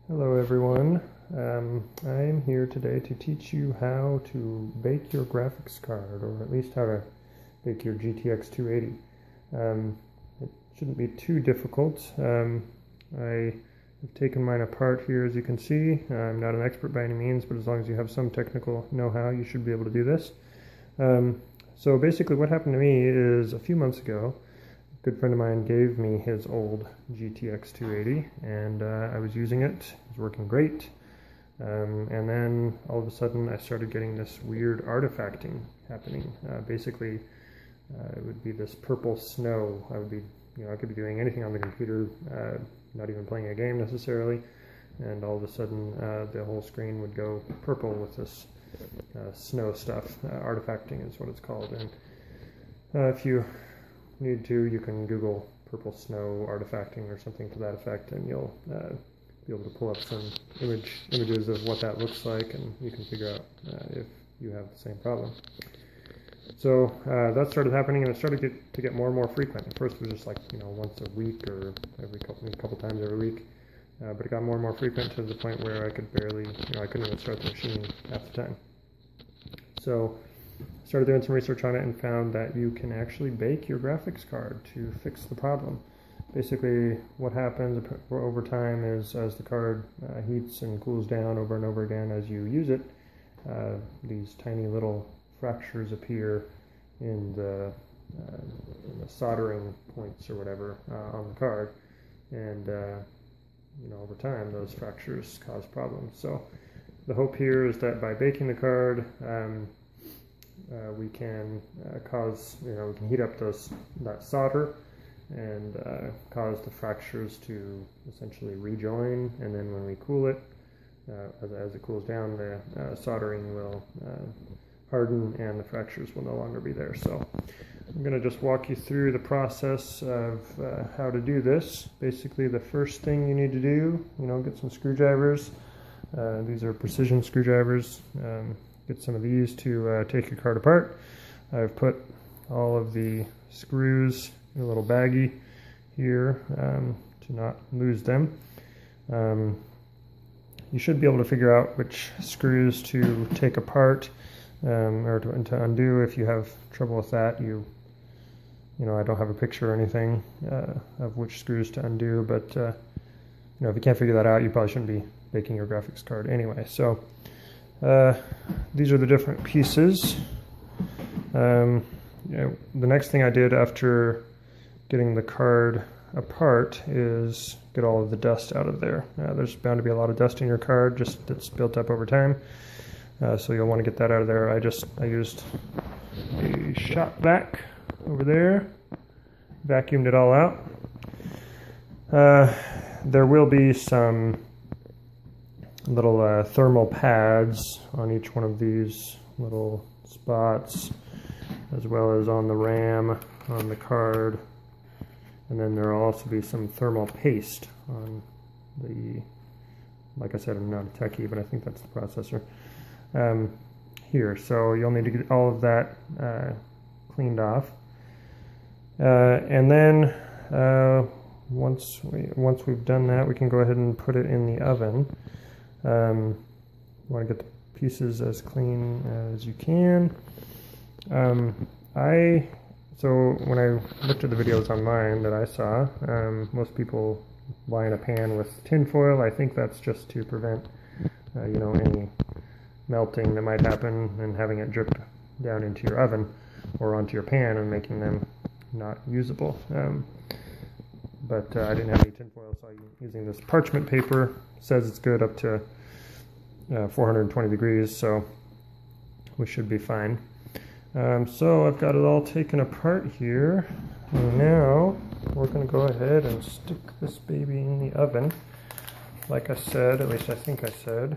Hello everyone, I'm here today to teach you how to bake your graphics card, or at least how to bake your GTX280. It shouldn't be too difficult. I have taken mine apart here, as you can see. I'm not an expert by any means, but as long as you have some technical know-how, you should be able to do this. So basically what happened to me is a few months ago, a good friend of mine gave me his old GTX280, and I was using it. It was working great. And then all of a sudden I started getting this weird artifacting happening. Basically, it would be this purple snow. I could be doing anything on the computer, not even playing a game necessarily, and all of a sudden the whole screen would go purple with this snow stuff. Artifacting is what it's called. And if you need to, you can Google purple snow artifacting or something to that effect, and you'll be able to pull up some images of what that looks like, and you can figure out if you have the same problem. So that started happening, and it started to get more and more frequent. At first it was just like, once a week or every couple times every week, but it got more and more frequent to the point where I could barely, I couldn't even start the machine half the time. So I started doing some research on it and found that you can actually bake your graphics card to fix the problem. Basically, what happens over time is, as the card heats and cools down over and over again as you use it, these tiny little fractures appear in the soldering points or whatever on the card, and over time those fractures cause problems. So the hope here is that by baking the card, we can we can heat up that solder and cause the fractures to essentially rejoin, and then when we cool it, as it cools down, the soldering will harden and the fractures will no longer be there. So I'm going to just walk you through the process of how to do this. Basically, the first thing you need to do, get some screwdrivers. These are precision screwdrivers. Get some of these to take your card apart. I've put all of the screws in a little baggie here to not lose them. You should be able to figure out which screws to take apart or to undo. If you have trouble with that, I don't have a picture or anything of which screws to undo, but if you can't figure that out, you probably shouldn't be baking your graphics card anyway. So these are the different pieces. The next thing I did after getting the card apart is get all of the dust out of there. There's bound to be a lot of dust in your card, just that's built up over time. So you'll want to get that out of there. I used a shop vac over there, vacuumed it all out. There will be some little thermal pads on each one of these little spots, as well as on the RAM on the card, and then there will also be some thermal paste on the, like I said, I'm not a techie, but I think that's the processor here. So you'll need to get all of that cleaned off, and then once we've done that, we can go ahead and put it in the oven. You want to get the pieces as clean as you can. So when I looked at the videos online that I saw, most people line a pan with tin foil. I think that's just to prevent any melting that might happen and having it drip down into your oven or onto your pan and making them not usable. But I didn't have any tin foil, so I'm using this parchment paper. It says it's good up to 420 degrees, so we should be fine. So I've got it all taken apart here, and now we're going to go ahead and stick this baby in the oven. Like I said, at least I think I said,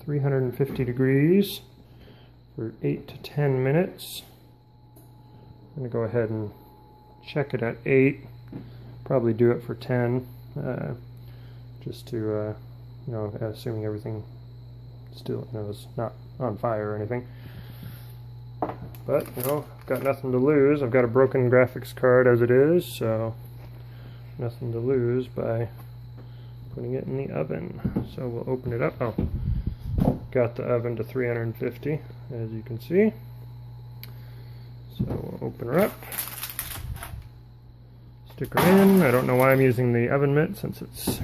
350 degrees for 8 to 10 minutes. I'm going to go ahead and check it at 8. Probably do it for 10, just to, assuming everything still is not on fire or anything. But, I've got nothing to lose. I've got a broken graphics card as it is, so nothing to lose by putting it in the oven. So we'll open it up. Oh, got the oven to 350, as you can see. So we'll open her up, stick her in. I don't know why I'm using the oven mitt since it's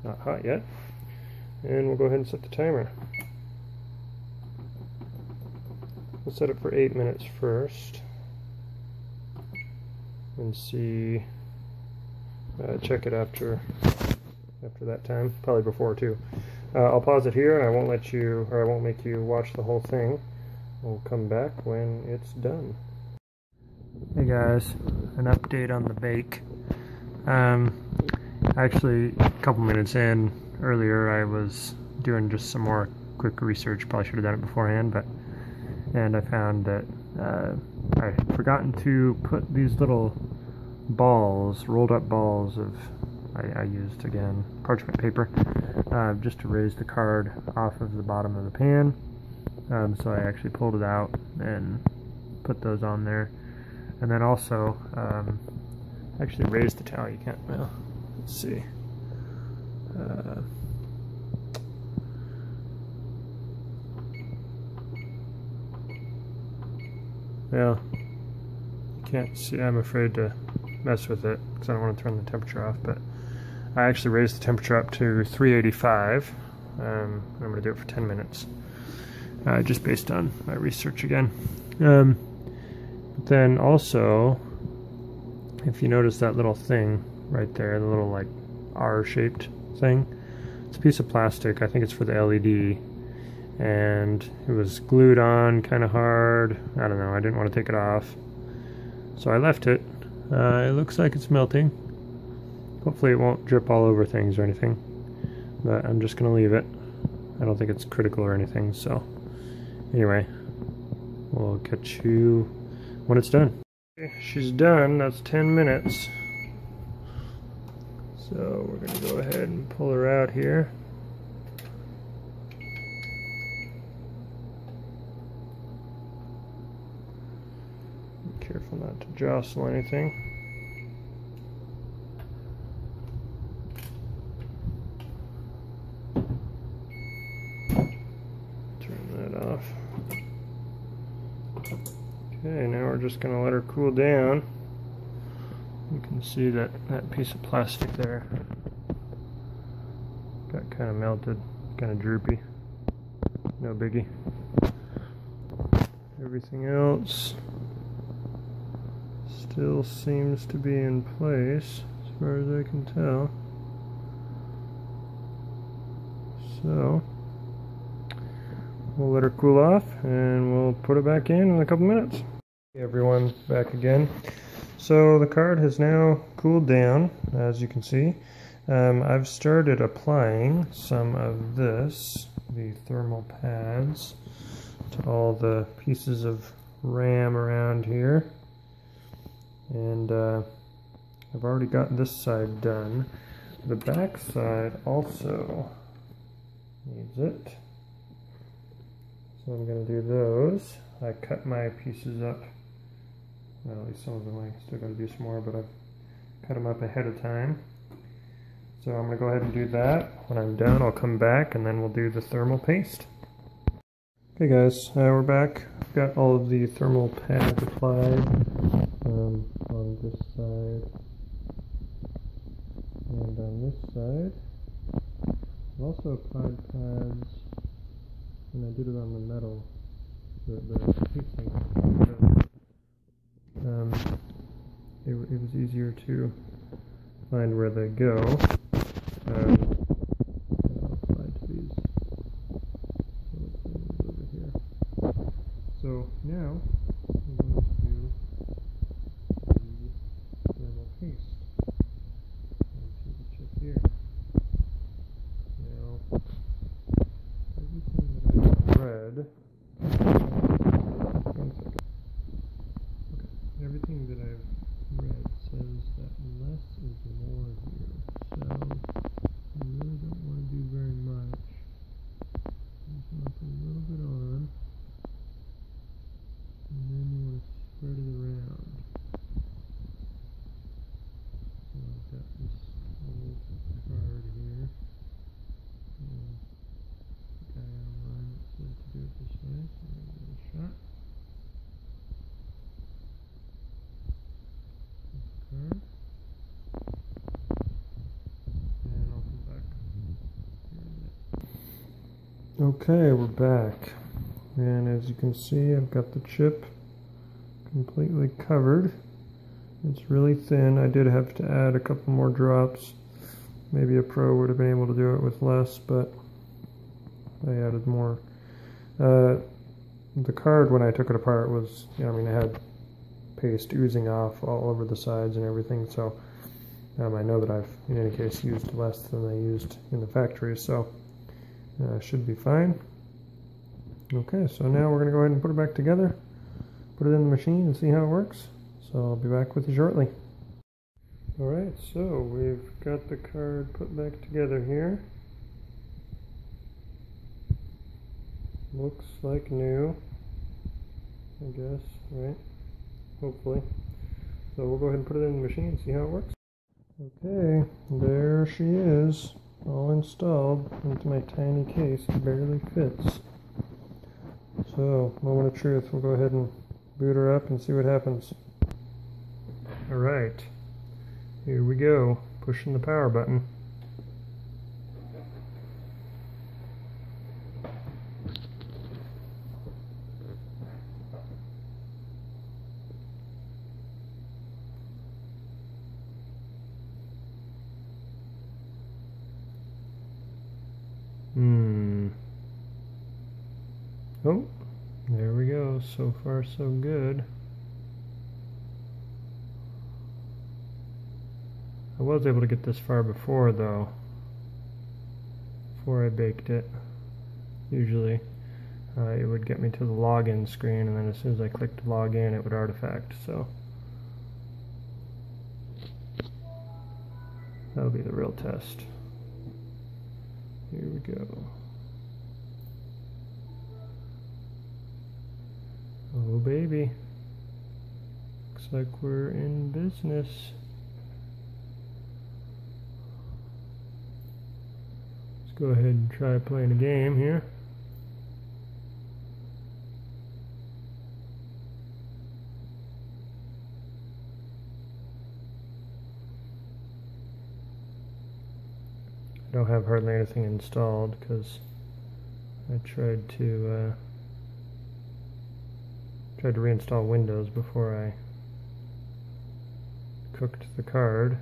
not hot yet. And we'll go ahead and set the timer. We'll set it for 8 minutes first and see, check it after that time, probably before too. I'll pause it here and I won't let you, or I won't make you watch the whole thing. We'll come back when it's done. Hey guys, an update on the bake. Actually, a couple minutes in earlier, I was doing just some more quick research. Probably should have done it beforehand, and I found that I had forgotten to put these little balls, rolled up balls of, I used again parchment paper, just to raise the card off of the bottom of the pan. So I actually pulled it out and put those on there, and then also actually raised the towel. You can't, well, let's see. Well, you can't see. I'm afraid to mess with it because I don't want to turn the temperature off, but I actually raised the temperature up to 385. I'm going to do it for 10 minutes, just based on my research again. But then also, if you notice that little thing right there, the little like R-shaped thing, it's a piece of plastic. I think it's for the LED, and it was glued on kind of hard. I don't know, I didn't want to take it off, so I left it. It looks like it's melting. Hopefully it won't drip all over things or anything, but I'm just gonna leave it. I don't think it's critical or anything, so anyway, we'll catch you when it's done. Okay, she's done. That's 10 minutes. So we're going to go ahead and pull her out here. Be careful not to jostle anything. Turn that off. Okay, now we're just going to let her cool down. You can see that piece of plastic there got kind of melted, kind of droopy. No biggie. Everything else still seems to be in place as far as I can tell. So we'll let her cool off and we'll put it back in a couple minutes. Hey everyone, back again. So the card has now cooled down, as you can see. I've started applying some of this, the thermal pads, to all the pieces of RAM around here. And I've already got this side done. The back side also needs it. So I'm going to do those. I cut my pieces up. Well, at least some of them. I still got to do some more, but I've cut them up ahead of time. So I'm going to go ahead and do that. When I'm done, I'll come back and then we'll do the thermal paste. Okay guys, we're back. I've got all of the thermal pads applied on this side and on this side. I've also applied pads, and I did it on the metal, the casing. It was easier to find where they go. I'll apply to these little things over here. So now I'm going to do the thermal paste onto the chip here. Now, everything that I've read. One second. Everything that I've read says that less is more here, so I really don't Okay, we're back, and as you can see, I've got the chip completely covered. It's really thin. I did have to add a couple more drops. Maybe a pro would have been able to do it with less, but I added more. The card, when I took it apart, was, I had paste oozing off all over the sides and everything, so I know that I've, in any case, used less than I used in the factory, so should be fine. Okay, so now we're going to go ahead and put it back together, put it in the machine and see how it works. So I'll be back with you shortly. Alright, so we've got the card put back together here. Looks like new, I guess, right? Hopefully. So we'll go ahead and put it in the machine and see how it works. Okay, there she is, all installed into my tiny case. It barely fits. So, moment of truth, we'll go ahead and boot her up and see what happens. Alright, here we go, pushing the power button. Oh, there we go. So far, so good. I was able to get this far before, though. Before I baked it. Usually, it would get me to the login screen, and then as soon as I clicked login, it would artifact. So that'll be the real test. Here we go. Oh baby, looks like we're in business. Let's go ahead and try playing a game here. I don't have hardly anything installed because I tried to reinstall Windows before I cooked the card.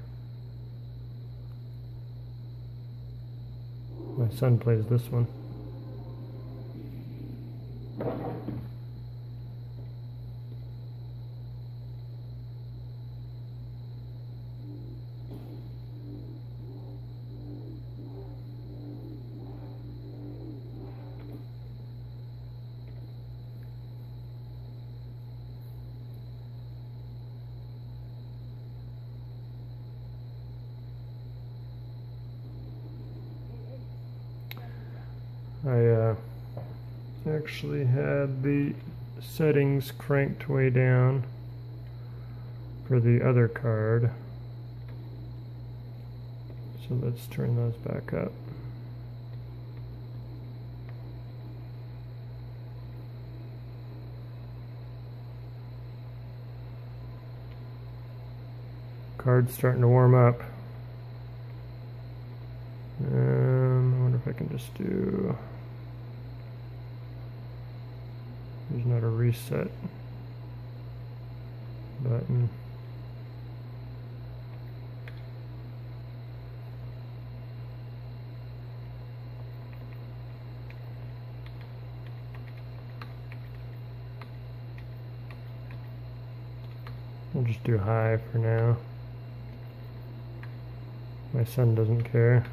My son plays this one. I actually had the settings cranked way down for the other card, so let's turn those back up. Card's starting to warm up. I wonder if I can just do... There's not a reset button. We'll just do high for now. My son doesn't care.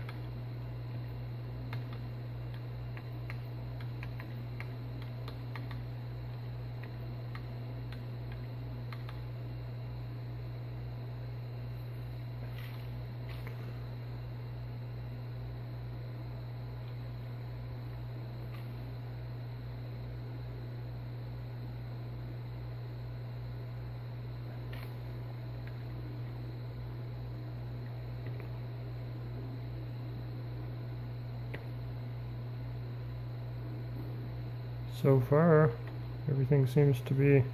So far, everything seems to be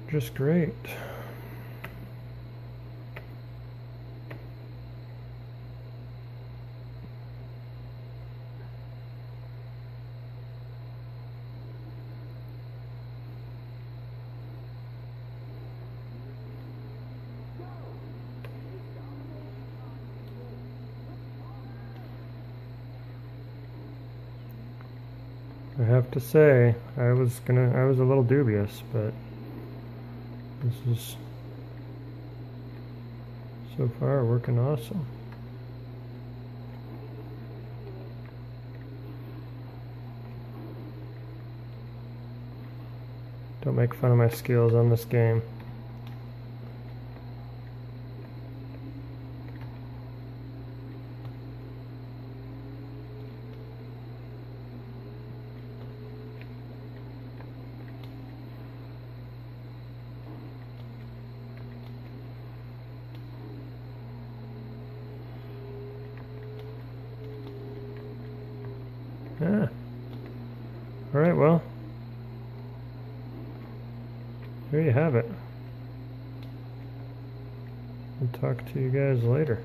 just great. I have to say, I was a little dubious, but this is so far working awesome. Don't make fun of my skills on this game. Ah. Alright, well, there you have it. I'll talk to you guys later.